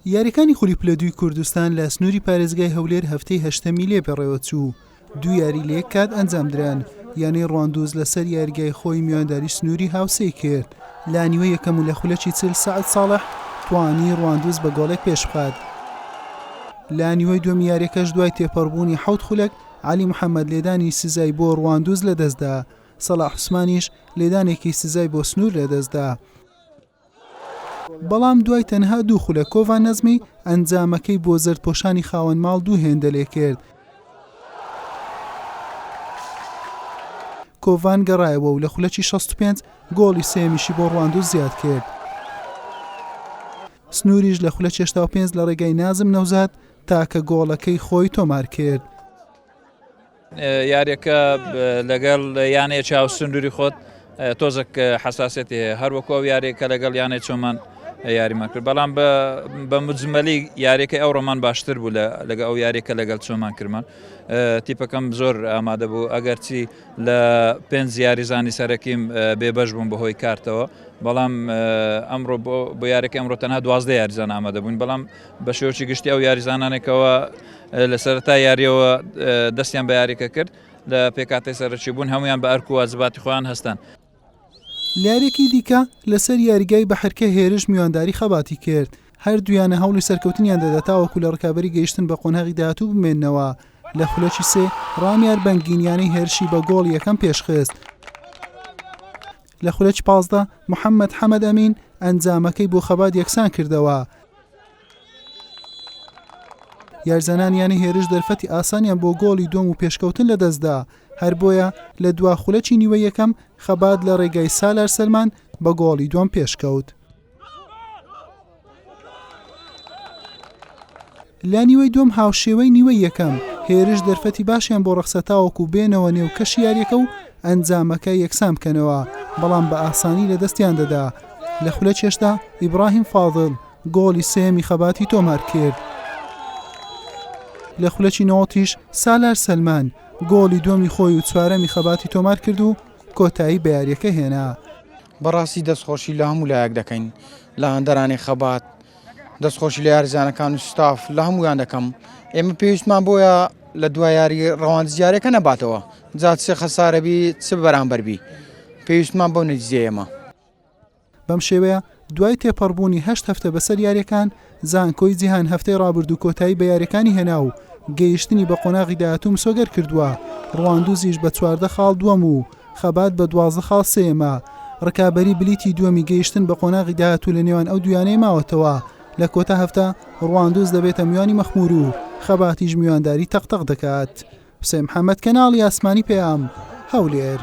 یاریەکانی خولیپلە دوی کوردستان لە سنووری پارێزگای هەولێر هەفتەی هەشتەمی لێپەڕێوە چوو. دوو یاری لە یەک کات ئەنجامدران، یانەی ڕواندوز لەسەر یاریگای خۆی میوانداری سنووری هاوسەی کرد. لا نیوە یەکەم و لە خولەکی چل سەعد ساڵح توانی ڕواندوز بە گۆڵێک پێش بخات. لا نیوەی دووەم یاریەکەش دوای تێپەڕبوونی 7 خولەک عەلی محەممەد لێدانی سزای بۆ ڕواندوز لەدەستدا. سەلاح عوسمانیش لێدانێکی سزای بۆ سنوور لەدەستدا. بەڵام دوای تەنها 2 خولە کۆڤان نەزمی ئەنجامەکەی بۆ زەردپۆشانی خاوەن ماڵ 2 هێندە لێ کرد. کۆڤان گەڕایەوە و لە خولەکی 65 گۆڵی سێمیشی بۆ ڕواندوز زیاد کرد. سنووریش لە خولە 65 لە ڕێگای نازم نەوزاد تاکە گۆڵەکەی خۆی تۆمار کرد. یاریەکە لەگەڵ یانەیە چاو سنووری خۆت تۆزێک حساسێتی هەروەکو ئەو یاریەکە لەگەڵ یانەی چۆمان یاریمان کرد، بەڵام بە مجمەلی یاریەکە ئەو ڕۆمان باشتر بوو لەگە ئەو یاریەکە لەگەڵ چۆمان کردمان. تیپەکەم زۆر ئامادە بوو، ئەگەرچی لە 5 یاریزانی سەرەکیم بێبەش بووم بەهۆی کارتەوە، بەڵام ئەمڕۆ بۆ یاریەکە ئەمڕۆ تەنها 12 یاریزان ئامادە بووین، بەڵام بە شێوەی گشتی ئەو یاریزانانێکەوە لە سەرەتا یاریەوە دەستیان بە یاریەکە کرد، لە پێکاتی سەرەکی بوون هەمویان بە ئەرک و واجباتی خۆیان هەستان. لارێکی دیکە لەسەر یاریگای بەحرکە هێرش میوانداری خەباتی کرد. هەردوویانە هەوڵی سەرکەوتنیان دەدا تاوەکو لە ڕکابەری گەیشتن بە قۆناغی داهاتوو بمێننەوە. لە خولەکی 3 ڕامیار بەنگینیانەی هێرشی بە گۆڵ یەکەم پێشخست. لە خولەکی 15 محەممەد حەمەد ئەمین ئەنجامەکەی بۆ خەبات یەکسان کردەوە. یارزانانیانی هێرش دەرفەتی ئاسانیان بۆ گۆڵی دووەم و پێشکەوتن لەدەستدا. هەر بۆیە لە دوا خولەکی نیوە یەکەم خەبات لە ڕێگای سالار سەلمان بە گۆڵی دووەم پێشکەوت. لا نیوەی دووەم هاوشێوەی نیوە یەکەم هێرش دەرفەتی باشیان بۆ ڕەخسەتاوەکو بێنەوە نێو کەشی یاریەکە و ئەنجامەکە یەکسان بکەنەوە، بەڵام بە ئاسانی لە دەستیان دەدا. لە خولە چێشتا ئیبراهیم فاضل گۆڵی سێمی خەباتی تۆمار کرد. لە خولەکی 90 سالار سەلمان گۆڵی دووەمی خۆی و چوارەمی خەباتی تۆمار کرد و کۆتایی بە یاریەکە هێنا. بەڕاستی دەستخۆشی لە هەموو لایەک دەکەین، لە هەندەرانی خەبات دەستخۆشی لە یاریزانەکان و ستاف لە هەمویان دەکەم. ئێمە پێویستمان بۆیە لە دوای یاری ڕەواندزیارەکە نەباتەوە، جات چ خەسارەبی چ بەرامبەربی، پێویستمان بەو نەتیجەیەمە. بەم شێوەیە دوای تێپەڕبوونی 8 هەفتە بەسەر یاریەکان زانکۆی جیهان هەفتەی ڕابردوو کۆتایی بە یاریەکانی هێنا و گەیشتنی بە قۆناغی داهاتوو مسۆگەر کردووە. ڕواندوزیش بە 14 خاڵ دووەم و خەبات بە 12 خاڵ سێمە. ڕکابەری بلیتی دووەمی گەیشتن بە قۆناغی داهاتوو لە نێوان ئەو دویانەی ماوەتەوە. لە کۆتا هەفتە ڕواندوز دەبێتە میوانی مەخمور و خەباتیش میوانداری تەقتەق دەکات. حوسێن محەممەد کەناڵی ئاسمانی پێام هەولێر.